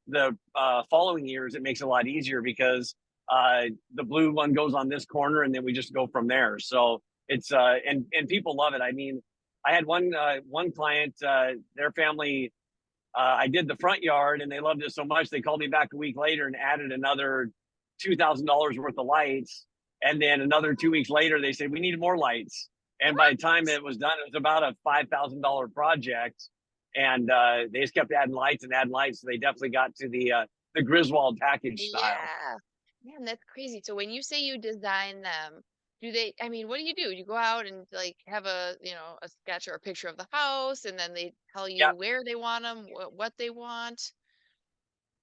the following years, it makes it a lot easier because the blue one goes on this corner, and then we just go from there. So it's and people love it. I mean, I had one client, their family. I did the front yard, and they loved it so much they called me back a week later and added another $2,000 worth of lights. And then another 2 weeks later, they said we need more lights. And by the time it was done, it was about a $5,000 project. And they just kept adding lights and adding lights. So they definitely got to the Griswold package style. Yeah. Man, that's crazy. So when you say you design them, do they, I mean, what do? You go out and like have a, a sketch or a picture of the house, and then they tell you Yeah, where they want them, what they want.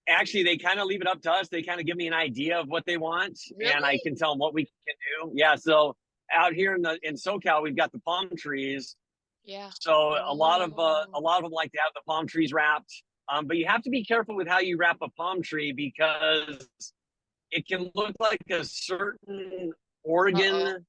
actually, they kind of leave it up to us. They kind of give me an idea of what they want, and I Really? can tell them what we can do. Yeah, so out here in SoCal, we've got the palm trees. Yeah. So Oh. a lot of them like to have the palm trees wrapped. But you have to be careful with how you wrap a palm tree because it can look like a certain Uh-oh. organ,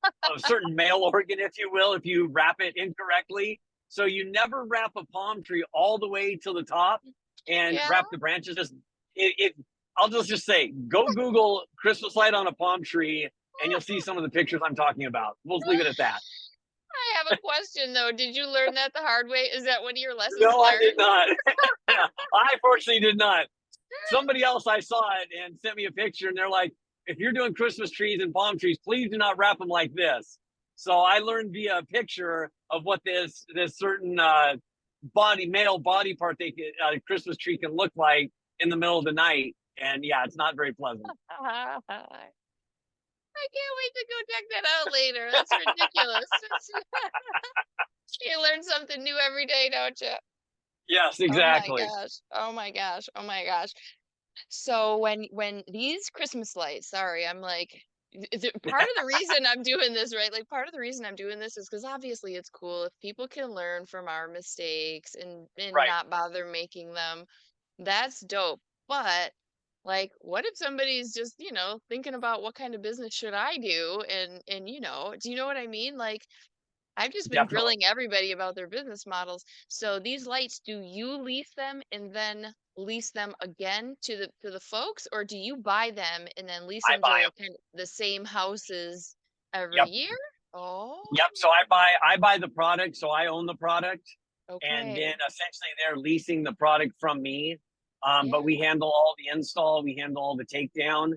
a certain male organ, if you will, if you wrap it incorrectly. So you never wrap a palm tree all the way to the top and Yeah. wrap the branches. It I'll just say, go Google Christmas light on a palm tree, and you'll see some of the pictures I'm talking about. We'll leave it at that. I have a question though. Did you learn that the hard way? Is that one of your lessons No, I did learned? not. I fortunately did not. Somebody else, I saw it and sent me a picture, and they're like, if you're doing Christmas trees and palm trees, please do not wrap them like this. So I learned via a picture of what this certain male body part Christmas tree can look like in the middle of the night. And yeah, it's not very pleasant. I can't wait to go check that out later. That's ridiculous. You learn something new every day, don't you? Yes, Oh my exactly. gosh. Oh my gosh. Oh my gosh. So when these Christmas lights, sorry, I'm like part of the reason I'm doing this, right? Like part of the reason I'm doing this is because obviously it's cool if people can learn from our mistakes and Right. not bother making them. That's dope. But like what if somebody's just, thinking about what kind of business should I do? And do you know what I mean? Like I've just been Definitely. grilling everybody about their business models. So these lights, do you lease them and then lease them again to the folks, or do you buy them and then lease I them buy to them. kind of the same houses every Yep. year? Oh, Yep. So I buy the product, so I own the product, and then okay. essentially they're leasing the product from me. But Yeah. we handle all the install, we handle all the takedown,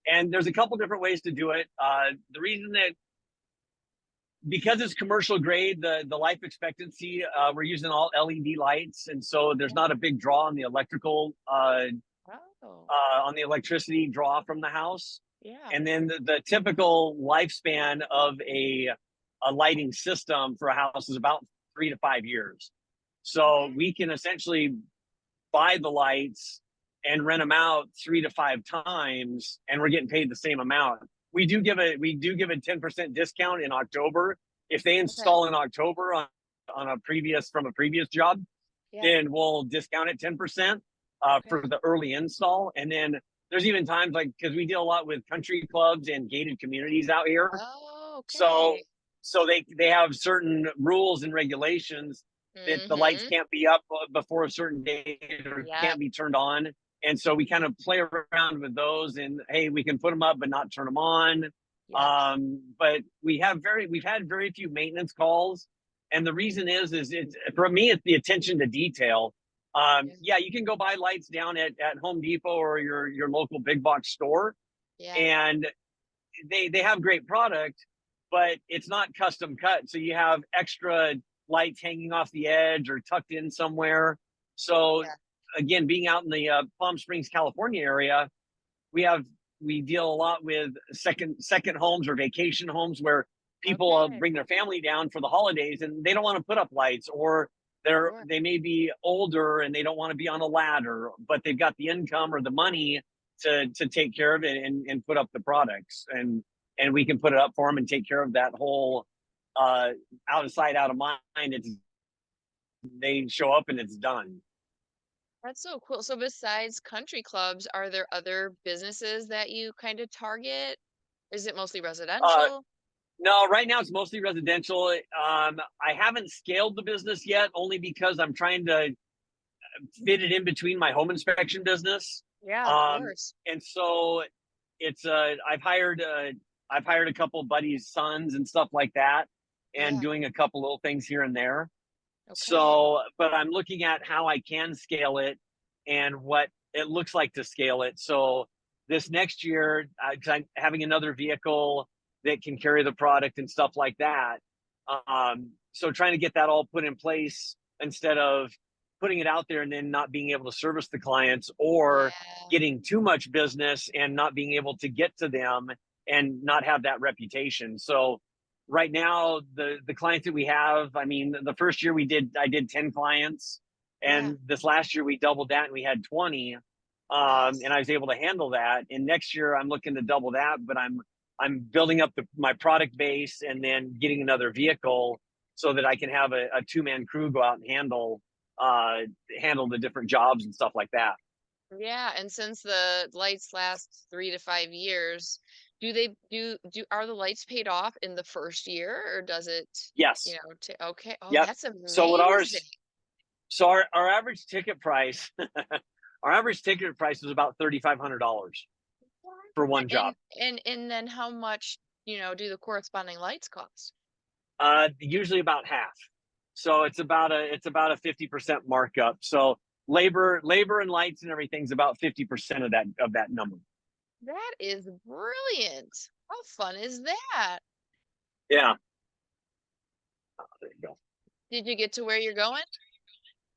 and there's a couple different ways to do it. The reason that because it's commercial grade, the life expectancy, we're using all LED lights, and so there's not a big draw on the Oh, on the electricity draw from the house. yeah. And then the typical lifespan of a lighting system for a house is about 3 to 5 years. So Okay. we can essentially buy the lights and rent them out 3 to 5 times, and we're getting paid the same amount. We do give a 10% discount in October if they Okay. install in October on a previous job. Yeah. Then we'll discount it 10% for Okay. the early install. And then there's even times like because we deal a lot with country clubs and gated communities out here, Oh, so okay. they have certain rules and regulations that the lights Mm-hmm. can't be up before a certain date or Yep. can't be turned on. And so we kind of play around with those, and hey, we can put them up but not turn them on. Yep. But we've had very few maintenance calls, and the reason is it's for me it's the attention to detail. Yeah. Yeah, you can go buy lights down at Home Depot or your local big box store, Yeah. and they have great product, but it's not custom cut. So you have extra lights hanging off the edge or tucked in somewhere. So Yeah. again, being out in the Palm Springs, California area, we have we deal a lot with second homes or vacation homes where people Okay. bring their family down for the holidays and they don't want to put up lights, or Sure. they may be older and they don't want to be on a ladder, but they've got the income or the money to take care of it and put up the products, and we can put it up for them and take care of that whole uh out of sight out of mind. It's They show up and it's done. That's so cool. So besides country clubs, are there other businesses that you kind of target? Is it mostly uh residential? no, right now it's mostly residential. I haven't scaled the business yet, only because fit it in between my home inspection business. Yeah, of Um, course. and so it's I've hired a couple buddies' sons and stuff like that, and Yeah. doing a couple little things here and there. Okay. So, but I'm looking at how I can scale it and what it looks like to scale it. So this next year, because I'm having another vehicle that can carry the product and stuff like that. So trying to get that all put in place instead of putting it out there and then not being able to service the clients, or Yeah. getting too much business and not being able to get to them and not have that reputation. So right now, the clients that we have, I mean, the first year I did 10 clients, Yeah. and this last year we doubled that and we had 20. And Nice. I was able to handle that. And next year I'm looking to double that, but I'm building up my product base and then getting another vehicle so that I can have a two-man crew go out and handle the different jobs and stuff like that. Yeah, and since the lights last 3 to 5 years, do they are the lights paid off in the first year, or does it, Yes. okay. Oh, Yep. that's So what amazing. ours so our average ticket price our average ticket price is about $3,500 for one job. And then how much, do the corresponding lights cost? Usually about half. So it's about a 50% markup. So labor and lights and everything's about 50% of that number. That is brilliant. How fun is that? Yeah. There you go. Did you get to where you're going?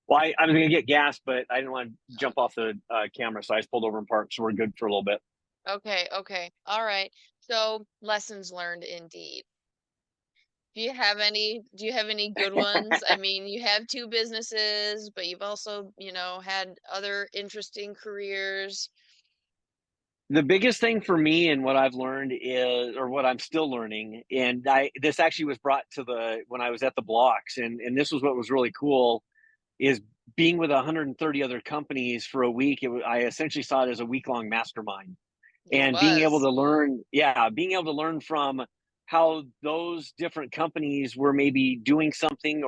Well, I was gonna get gas, but I didn't want to jump off the camera, so I just pulled over and parked. So we're good for a little bit. Okay, okay. All right. So lessons learned indeed. Do you have any good ones? I mean, you have two businesses, but you've also, had other interesting careers. The biggest thing for me and what I've learned is, or what I'm still learning, and this actually was brought to the when I was at the blocks, and this was what was really cool, is being with 130 other companies for a week. I essentially saw it as a week long mastermind, It and being able was. to learn, yeah, being able to learn from how those different companies were maybe doing something,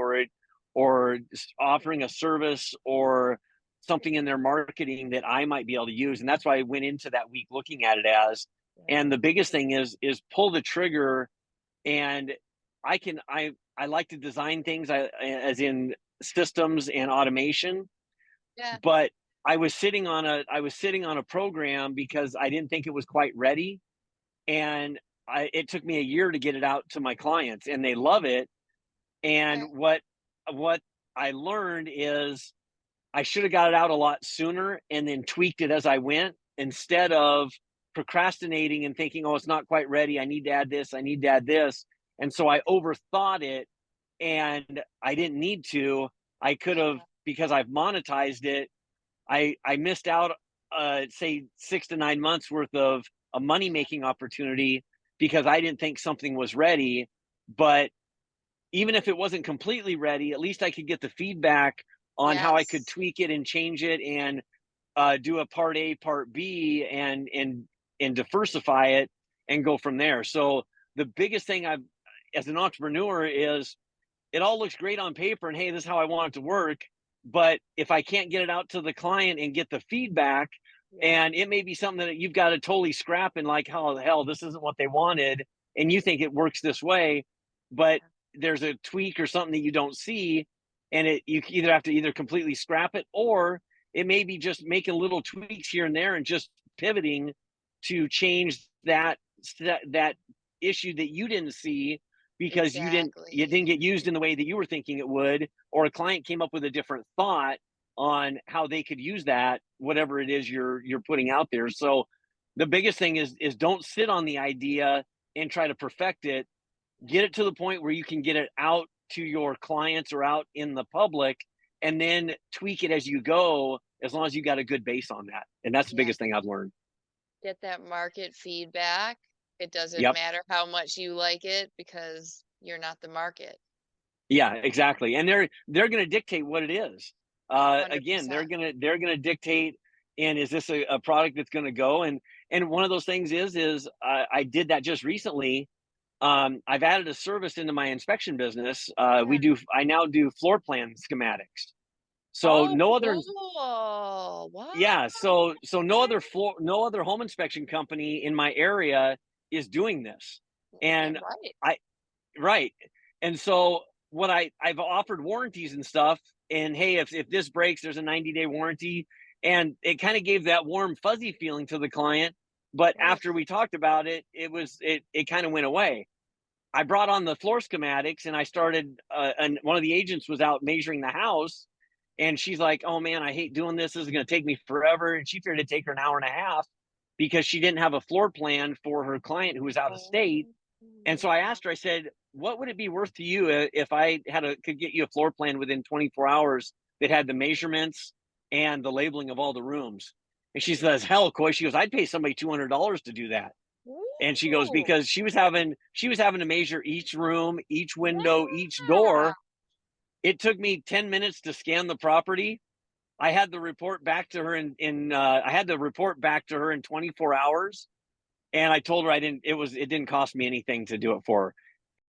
or offering a service or something in their marketing that I might be able to use. And that's why I went into that week looking at it as. And the biggest thing is pull the trigger. And I like to design things, as in systems and automation, Yeah. but I was sitting on a program because I didn't think it was quite ready, and it took me a year to get it out to my clients, and they love it. And Okay. what I learned is I should have got it out a lot sooner and then tweaked it as I went, instead of procrastinating and thinking, oh, it's not quite ready. I need to add this. I need to add this. And so I overthought it, and I didn't need to. I could have, Yeah. because I've monetized it. I missed out, say 6 to 9 months worth of a money Yeah. making opportunity because I didn't think something was ready. But even if it wasn't completely ready, at least I could get the feedback on how I could Yes. tweak it and change it, and do a part A, part B, and diversify it and go from there. So the biggest thing I've as an entrepreneur is, it all looks great on paper and hey, this is how I want it to work. But if I can't get it out to the client and get the feedback, Yeah. and it may be something that you've got to totally scrap, and like, how the hell, this isn't what they wanted, and you think it works this way, but there's a tweak or something that you don't see, and you either have to either completely scrap it, or it may be just making little tweaks here and there and just pivoting to change that issue that you didn't see because you Exactly. didn't get used in the way that you were thinking it would, or a client came up with a different thought on how they could use that, whatever it is you're putting out there. So the biggest thing is don't sit on the idea and try to perfect it. Get it to the point where you can get it out to your clients or out in the public, and then tweak it as you go, as long as you got a good base on that. And that's the Yeah. biggest thing I've learned. Get that market feedback. It doesn't Yep. matter how much you like it because you're not the market. Yeah, exactly. And they're going to dictate what it is. Again, 100%. they're going to dictate. And is this a product that's going to go? And one of those things is I did that just recently. I've added a service into my inspection business. Yeah. I now do floor plan schematics. So Oh, no other, cool. Wow. yeah, so no other floor, no other home inspection company in my area is doing this. Yeah, And right. I right. And so what I've offered warranties and stuff, and hey, if this breaks, there's a 90-day warranty. And it kind of gave that warm, fuzzy feeling to the client. But Right. after we talked about it, it kind of went away. I brought on the floor schematics and I started, and one of the agents was out measuring the house. And she's like, oh man, I hate doing this. This is going to take me forever. And she figured it'd take her an hour and a half because she didn't have a floor plan for her client who was out of state. Oh, And so I asked her, I said, what would it be worth to you if I could get you a floor plan within 24 hours that had the measurements and the labeling of all the rooms? And she says, hell, Coy, she goes, I'd pay somebody $200 to do that. And she goes, ooh, because she was having to measure each room, each window, each yeah. door. It took me 10 minutes to scan the property. I had the report back to her in I had the report back to her in 24 hours. And I told her I didn't, it didn't cost me anything to do it for her.